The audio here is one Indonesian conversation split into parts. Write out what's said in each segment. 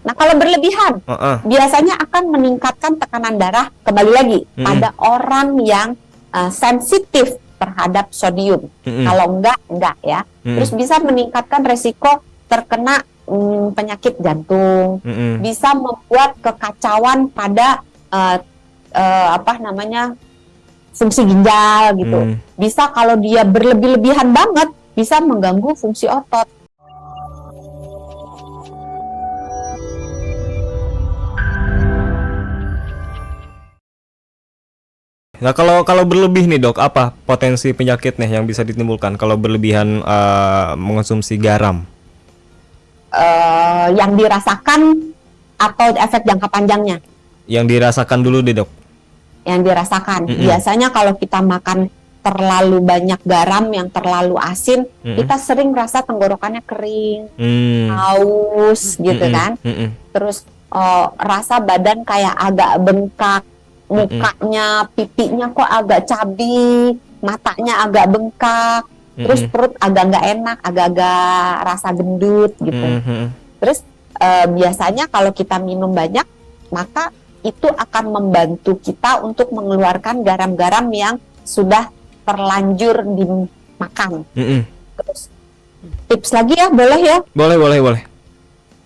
Nah, kalau berlebihan, biasanya akan meningkatkan tekanan darah kembali lagi pada orang yang sensitif terhadap sodium. Kalau enggak ya. Terus bisa meningkatkan resiko terkena penyakit jantung, bisa membuat kekacauan pada fungsi ginjal gitu. Bisa kalau dia berlebihan banget, bisa mengganggu fungsi otot. Nah, kalau berlebih nih dok, apa potensi penyakit nih yang bisa ditimbulkan kalau berlebihan mengonsumsi garam? Yang dirasakan atau efek jangka panjangnya? Yang dirasakan dulu deh dok. Yang dirasakan. Biasanya kalau kita makan terlalu banyak garam yang terlalu asin, kita sering rasa tenggorokannya kering, haus gitu kan. Terus rasa badan kayak agak bengkak, mukanya, pipinya kok agak cabi, matanya agak bengkak, terus perut agak nggak enak, agak-agak rasa gendut gitu. Terus biasanya kalau kita minum banyak, maka itu akan membantu kita untuk mengeluarkan garam-garam yang sudah terlanjur dimakan. Terus tips lagi ya, boleh ya? Boleh.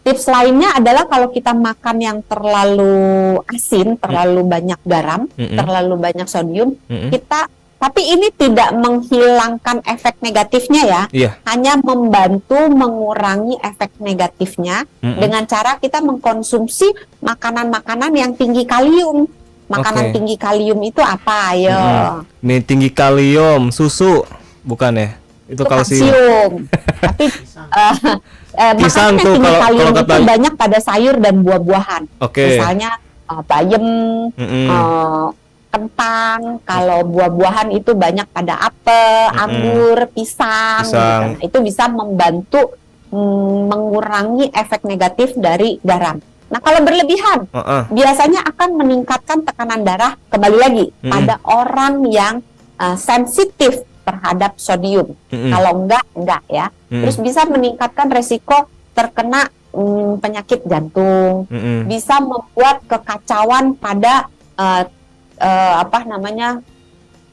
Tips lainnya adalah kalau kita makan yang terlalu asin, terlalu banyak garam, terlalu banyak sodium, tapi ini tidak menghilangkan efek negatifnya ya, hanya membantu mengurangi efek negatifnya dengan cara kita mengkonsumsi makanan-makanan yang tinggi kalium. Makanan tinggi kalium itu apa? Ayo. Nih tinggi kalium, susu, bukan ya? Itu kalsium. Tapi pisang makanan yang tuh tinggi kalium kalau itu banyak pada sayur dan buah-buahan. Misalnya bayam, kentang. Kalau buah-buahan itu banyak pada apel, anggur, pisang. Gitu. Nah, itu bisa membantu mengurangi efek negatif dari garam. Nah, kalau berlebihan, biasanya akan meningkatkan tekanan darah kembali lagi pada orang yang sensitif terhadap sodium. Kalau enggak ya. Terus bisa meningkatkan resiko terkena penyakit jantung. Bisa membuat kekacauan pada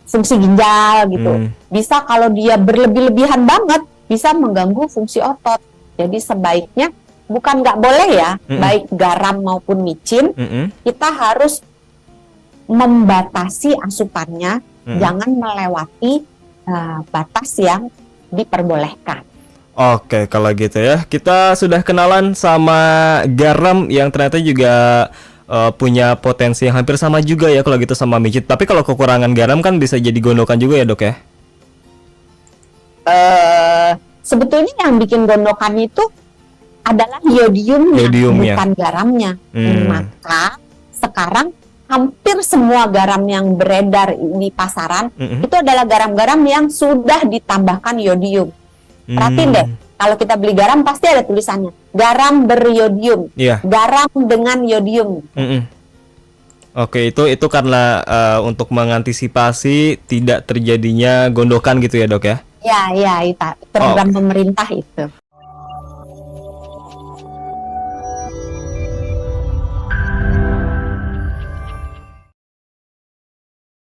fungsi ginjal gitu. Bisa kalau dia berlebihan banget, bisa mengganggu fungsi otot. Jadi sebaiknya bukan nggak boleh ya, baik garam maupun micin, kita harus membatasi asupannya, jangan melewati batas yang diperbolehkan. Oke, kalau gitu ya, kita sudah kenalan sama garam yang ternyata juga punya potensi yang hampir sama juga ya kalau gitu sama micin. Tapi kalau kekurangan garam kan bisa jadi gondokan juga ya dok ya? Sebetulnya yang bikin gondokan itu adalah yodiumnya, bukan garamnya. Maka sekarang hampir semua garam yang beredar di pasaran itu adalah garam-garam yang sudah ditambahkan yodium. Perhatiin deh, kalau kita beli garam pasti ada tulisannya garam beryodium, garam dengan yodium. Oke, itu karena untuk mengantisipasi tidak terjadinya gondokan gitu ya dok ya? Ya, itu program pemerintah itu.